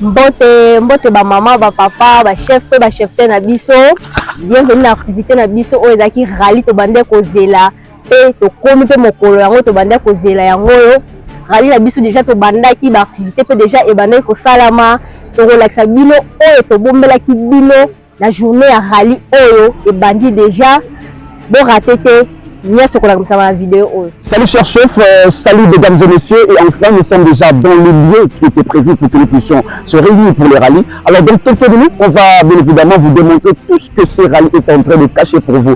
mbote ba maman ba papa ba chef na biso bienvenue na activité na biso oyo ezaki rallye to bande kozela pe to komi pe mokolo yango to bande kozela yango rallye na biso déjà to bandaki ba activité pe déjà e bande ko salama to relaxa bino oyo to bombelaki bino la journée à rallye oyo e bandi déjà bon raté. Salut chers chefs, salut mesdames et messieurs, et enfin nous sommes déjà dans le lieu qui était prévu pour que nous puissions se réunir pour les rallyes. Alors dans quelques minutes, on va bien évidemment vous démontrer tout ce que ces rallyes est en train de cacher pour vous.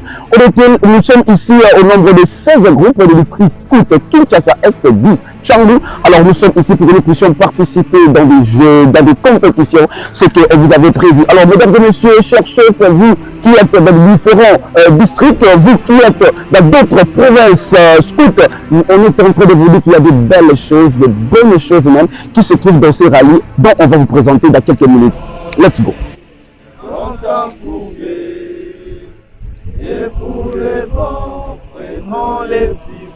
Nous sommes ici au nombre de 16 groupes de district scout Kinshasa Est du Tchangou. Alors nous sommes ici pour que nous puissions participer dans des jeux, dans des compétitions, ce que vous avez prévu. Alors mesdames et messieurs, chers chefs, vous qui êtes dans différents districts, vous qui êtes dans d'autres provinces scouts, on est en train de vous dire qu'il y a de belles choses, de bonnes choses même qui se trouvent dans ces rallyes dont on va vous présenter dans quelques minutes. Let's go. Et pour les bons, prenons les petits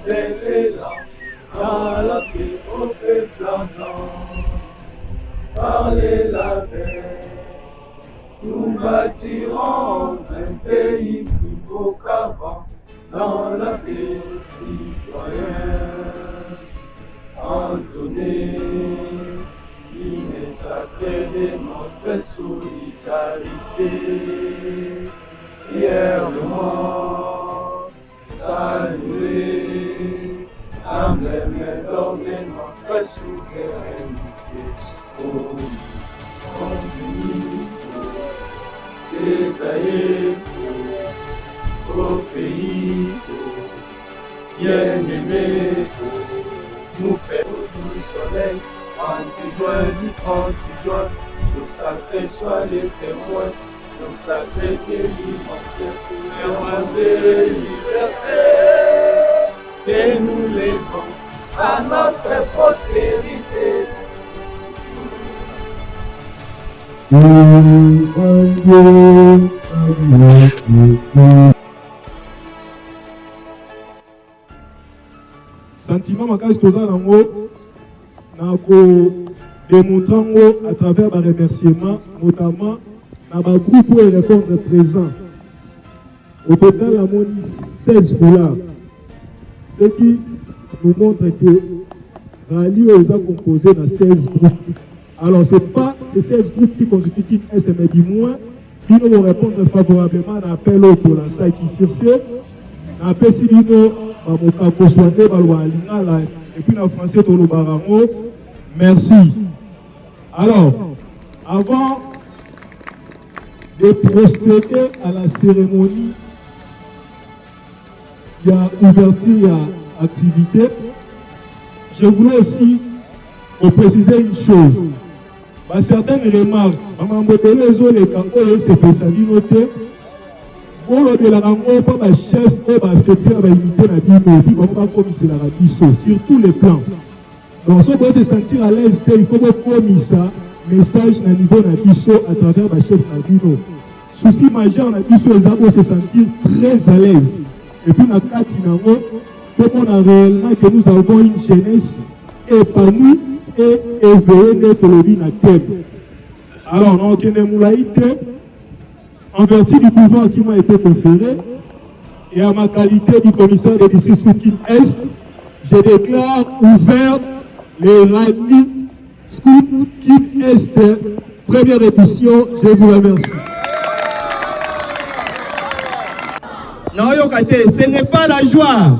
dans la vie au fait planant, parler la paix, nous bâtirons un pays plus beau qu'avant, dans la paix citoyenne, entonner l'hymne sacré de notre solidarité, fièrement saluer l'emblème d'or de notre souveraineté. Désaillé au pays, bien-aimé, nous faisons du soleil, anti-juin, du 30 juin, nos sacrés soient les témoins, nos sacrés témoins de liberté, et nous levons à notre postérité. Sentiment makasi toza nango na ko démontrer à travers les remerciements, notamment dans le groupe où répondre présent. Au total, il y a 16 $. Ce qui nous montre que Rallye est composé de 16 groupes. Alors, ce n'est pas ces 16 groupes qui constituent une Est, mais du moins, ils vont répondre favorablement à l'appel au Polansa qui circule. L'appel si nous et puis en français, merci. Alors, avant de procéder à la cérémonie, il y a ouverture à activité. Je voulais aussi vous préciser une chose. Certaines remarques, sur tous les plans. Donc, si on peut se sentir à l'aise, il faut que ça message à niveau à travers le chef Nabino. Souci majeur, on se sentir très à l'aise. Et puis, dans comme on a réellement que nous avons une jeunesse épanouie et éveillée notre lobby na thème. Alors, on a en vertu du pouvoir qui m'a été conféré et à ma qualité du commissaire de district Scout Est, je déclare ouvert les rallyes Scout Est, première édition. Je vous remercie. Non, ce n'est pas la joie.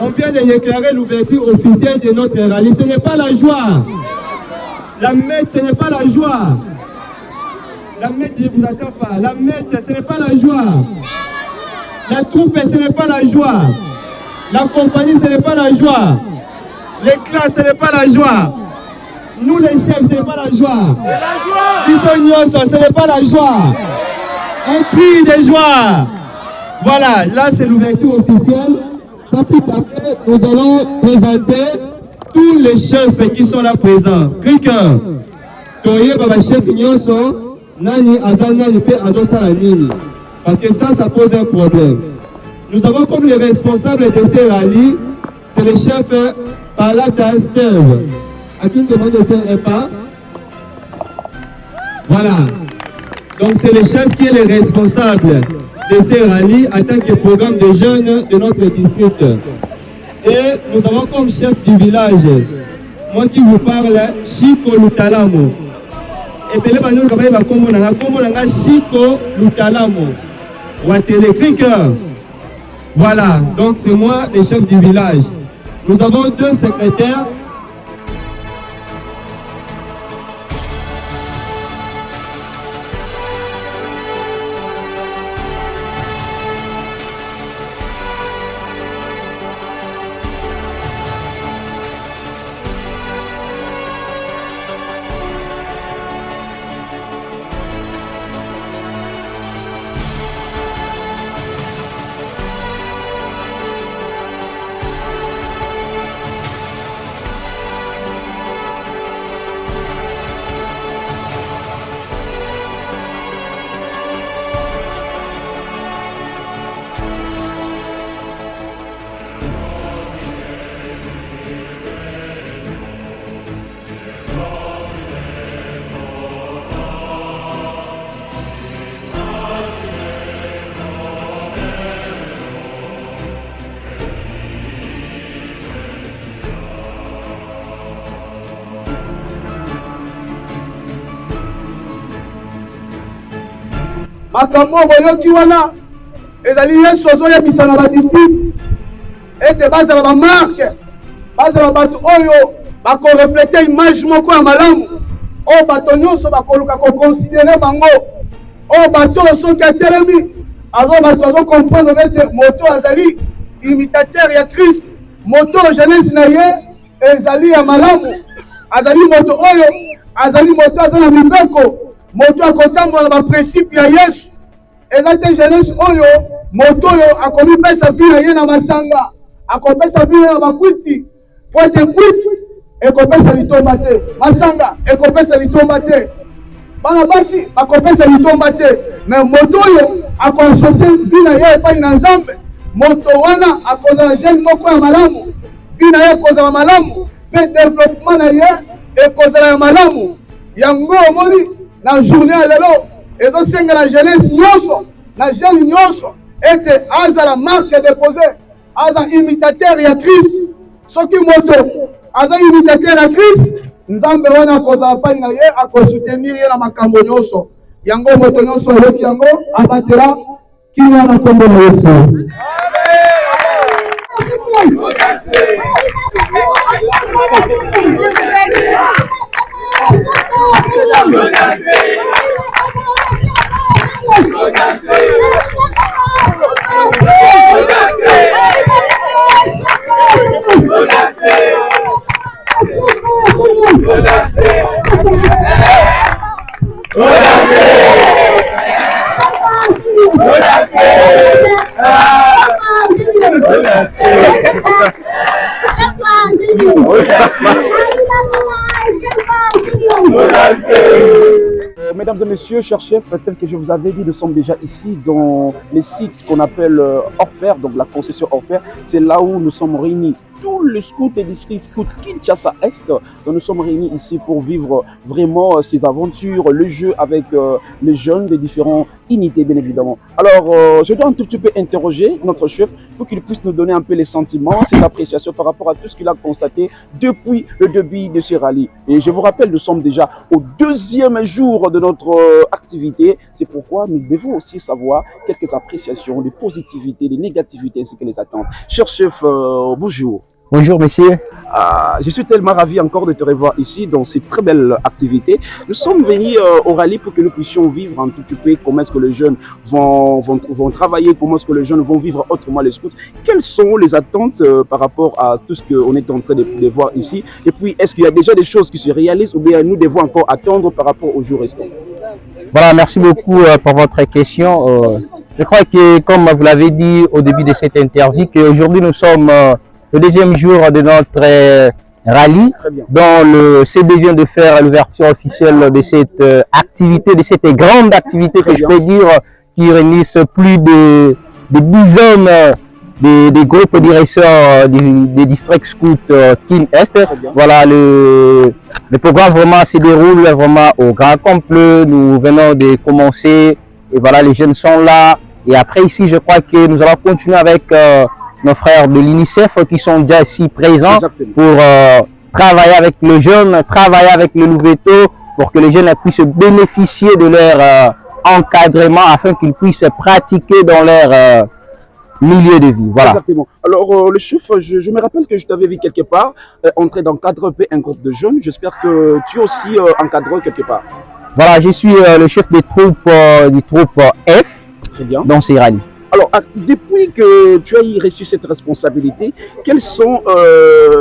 On vient de déclarer l'ouverture officielle de notre rallye. Ce n'est pas la joie. La mette, ce n'est pas la joie. La mette, je ne vous attends pas. La mette, ce n'est pas la joie. La troupe, ce n'est pas la joie. La compagnie, ce n'est pas la joie. Les classes, ce n'est pas la joie. Nous, les chefs, ce n'est pas la joie. C'est la joie. Ce n'est pas la joie. Un cri de joie. Voilà, là, c'est l'ouverture officielle. Ça peut après, nous allons présenter tous les chefs qui sont là présents. Criqueur, Toye, Baba Chef Nyonso, Nani, Azanani, Azo Salanini. Parce que ça pose un problème. Nous avons comme les responsables de ces rallyes, c'est le chef Palata Steve, à qui nous demande de faire un pas. Voilà. Donc c'est le chef qui est le responsable de ces rallyes en tant que programme de jeunes de notre district. Et nous avons comme chef du village, moi qui vous parle, Chico Lutalamo. Et puis les bannières comme va comme Chico Lutalamo. Watele Crinker. Voilà, donc c'est moi le chef du village. Nous avons 2 secrétaires. makambo boyoki wana ezali Yesu azoyebisa na badisiple ete bazala bamarke bazala bato oyo bakoreflete image moko ya malamu oyo bato nyonso bakoluka kokonsidere bango oyo bato oyo soki atelemi bato azokomprendre ete moto azali imitateur ya Christ, moto jeunesse na ye ezali ya malamu, azali moto oyo azali moto aza na mibeko, moto akotambola na baprincipe ya Yesu. Eza te jeunesse oyo moto oyo akomipesa vie na ye na masanga, akopesa vie na makwiti, pote kwiti ekopesa litomba te, masanga ekopesa litomba te, bana basi akopesa litomba te, mais moto oyo akonsose vie na ye epai na Nzambe, moto wana akozala jeune moko ya malamu, vie na ye ekozala malamu, pe développement na ye ekozala ya malamu. Yango omoni na journée ya lelo ezosenga na jeunesse nyonso na jeune nyonso ete azala marque déposée, aza imitateur ya Christ. Soki moto aza imitateur ya Christ, Nzambe wana akozala pai na ye, akosoutenir ye na makambo nyonso. Yango moto nyonso ayoki yango abatela kino na kombo na Yesu. Mesdames et messieurs, chers chefs, tel que je vous avais dit, nous sommes déjà ici dans les sites qu'on appelle hors pair, donc la concession hors pair. C'est là où nous sommes réunis, tous les scouts et districts scouts Kinshasa Est. Donc nous sommes réunis ici pour vivre vraiment ces aventures, le jeu avec les jeunes des différentes unités, bien évidemment. Alors, je dois un tout petit peu interroger notre chef pour qu'il puisse nous donner un peu les sentiments, ses appréciations par rapport à tout ce qu'il a constaté depuis le début de ce rallye. Et je vous rappelle, nous sommes déjà au deuxième jour de notre activité. C'est pourquoi nous devons aussi savoir quelques appréciations, les positivités, les négativités ainsi que les attentes. Cher chef, bonjour. Bonjour monsieur. Je suis tellement ravi encore de te revoir ici dans cette très belle activité. Nous sommes venus au rallye pour que nous puissions vivre un tout petit peu comment est-ce que les jeunes vont travailler, comment est-ce que les jeunes vont vivre autrement les scouts. Quelles sont les attentes par rapport à tout ce qu'on est en train de voir ici? Et puis, est-ce qu'il y a déjà des choses qui se réalisent ou bien nous devons encore attendre par rapport aux jours restants? Voilà, merci beaucoup pour votre question. Je crois que, comme vous l'avez dit au début de cette interview, qu'aujourd'hui nous sommes le deuxième jour de notre rallye, dont le CD vient de faire l'ouverture officielle de cette activité, de cette grande activité que je peux dire, qui réunissent plus de 10 hommes des groupes directeurs des districts scouts Kin Est. Voilà Le programme vraiment se déroule vraiment au grand complet. Nous venons de commencer et voilà, les jeunes sont là. Et après ici, je crois que nous allons continuer avec nos frères de l'UNICEF qui sont déjà ici présents. Exactement. Pour travailler avec les jeunes, travailler avec le Louveteau pour que les jeunes puissent bénéficier de leur encadrement afin qu'ils puissent pratiquer dans leur milieu de vie. Voilà. Exactement. Alors, le chef, je me rappelle que je t'avais vu quelque part entrer dans cadre P, un groupe de jeunes. J'espère que tu es aussi encadré quelque part. Voilà, je suis le chef des troupes F. Très bien. Dans ces rallyes. Alors, depuis que tu as reçu cette responsabilité, quelles sont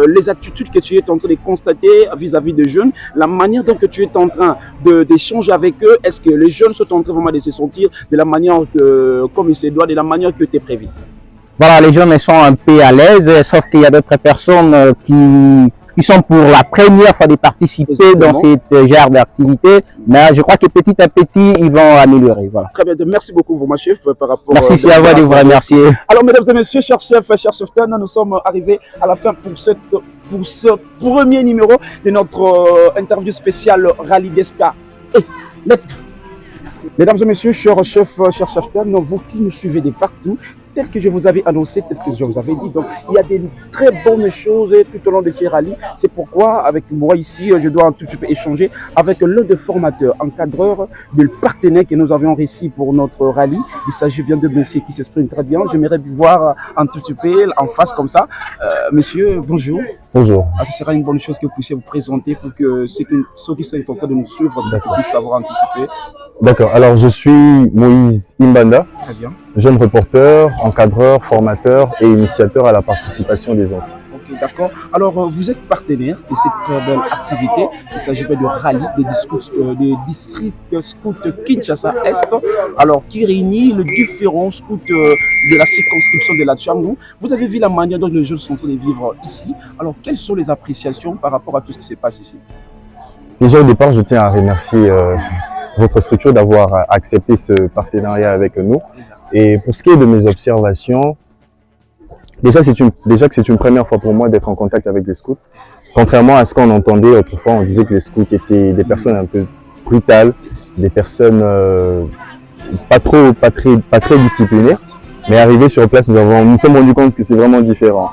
les attitudes que tu es en train de constater vis-à-vis des jeunes, la manière dont tu es en train d'échanger avec eux? Est-ce que les jeunes sont en train vraiment de se sentir de la manière comme il se doit, de la manière que tu es prévu? Voilà, les jeunes sont un peu à l'aise, sauf qu'il y a d'autres personnes qui sont pour la première fois de participer dans cette genre d'activité. Mais je crois que petit à petit, ils vont améliorer. Voilà. Très bien, merci beaucoup, vous, ma chef, par rapport merci, c'est à vous de vous remercier. Alors, mesdames et messieurs, chers chefs, nous sommes arrivés à la fin pour ce premier numéro de notre interview spéciale Rallye d'Esca. Hey, let's go. Mesdames et messieurs, chers chefs, vous qui nous suivez de partout, tel que je vous avais annoncé, tel que je vous avais dit, donc il y a des très bonnes choses tout au long de ces rallyes. C'est pourquoi, avec moi ici, je dois un tout petit peu échanger avec l'un des formateurs, encadreurs, de partenaires que nous avions réussi pour notre rallye. Il s'agit bien de monsieur qui s'exprime très bien. J'aimerais vous voir un tout petit peu en face comme ça. Monsieur, bonjour. Bonjour. Ce sera une bonne chose que vous puissiez vous présenter pour que ceux qui sont en train de nous suivre puissent savoir un tout petit peu. D'accord. Alors, je suis Moïse Imbanda, très bien. Jeune reporter, encadreur, formateur et initiateur à la participation des enfants. Ok, d'accord. Alors, vous êtes partenaire de cette très belle activité. Il s'agit de rallye des districts scouts Kinshasa-Est, alors qui réunit les différents scouts de la circonscription de la Tchangou. Vous avez vu la manière dont les jeunes sont en train de vivre ici. Alors, quelles sont les appréciations par rapport à tout ce qui se passe ici? Déjà, au départ, je tiens à remercier votre structure d'avoir accepté ce partenariat avec nous. Et pour ce qui est de mes observations, déjà que c'est une première fois pour moi d'être en contact avec les scouts. Contrairement à ce qu'on entendait autrefois, on disait que les scouts étaient des personnes un peu brutales, des personnes pas très disciplinées. Mais arrivé sur place, nous sommes rendus compte que c'est vraiment différent.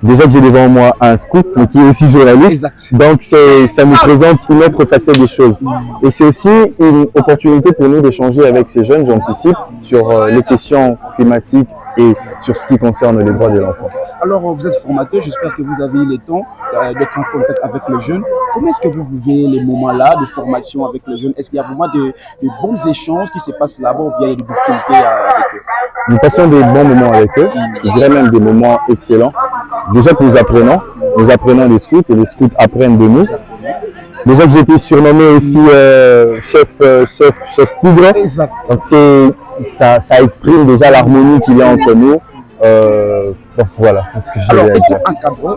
Déjà que j'ai devant moi un scout, mais qui est aussi journaliste, donc ça nous présente une autre facette des choses. Et c'est aussi une opportunité pour nous d'échanger avec ces jeunes, j'anticipe, sur les questions climatiques et sur ce qui concerne les droits de l'enfant. Alors, vous êtes formateur, j'espère que vous avez eu le temps d'être en contact avec les jeunes. Comment est-ce que vous vivez les moments-là de formation avec les jeunes? Est-ce qu'il y a vraiment de bons échanges qui se passent là-bas ou bien il y a des difficultés avec eux? Nous passons des bons moments avec eux, je dirais même des moments excellents. Déjà que nous apprenons des scouts et les scouts apprennent de nous. Déjà que j'ai été surnommé aussi chef tigre, donc ça exprime déjà l'harmonie qu'il y a entre nous. Donc voilà ce que j'ai à dire. Étant encadrant,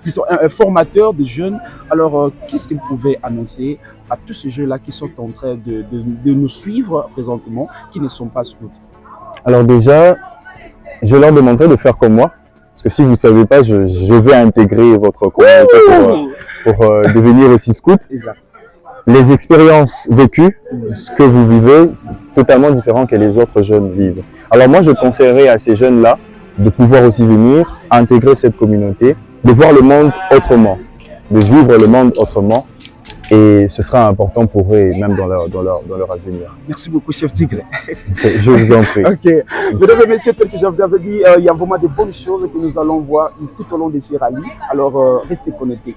étant un formateur de jeunes, alors qu'est-ce que vous pouvez annoncer à tous ces jeunes-là qui sont en train de nous suivre présentement, qui ne sont pas scouts? Alors déjà, je leur demanderai de faire comme moi. Parce que si vous ne savez pas, je vais intégrer votre communauté pour devenir aussi scout. Les expériences vécues, ce que vous vivez, c'est totalement différent que les autres jeunes vivent. Alors moi, je conseillerais à ces jeunes-là de pouvoir aussi venir intégrer cette communauté, de voir le monde autrement, de vivre le monde autrement. Et ce sera important pour eux, même dans leur avenir. Merci beaucoup, chef Tigre. Je vous en prie. Ok. Mesdames et messieurs, tel que je vous avais dit, il y a vraiment de bonnes choses que nous allons voir tout au long de ces rallyes. Alors, restez connectés.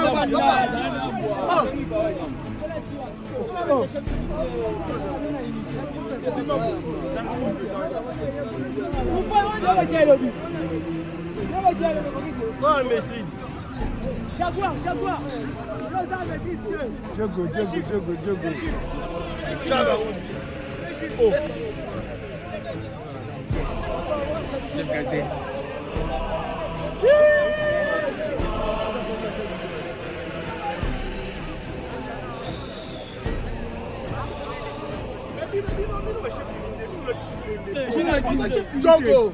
Jaguar. Jogo. Chef Gazé. Jogo.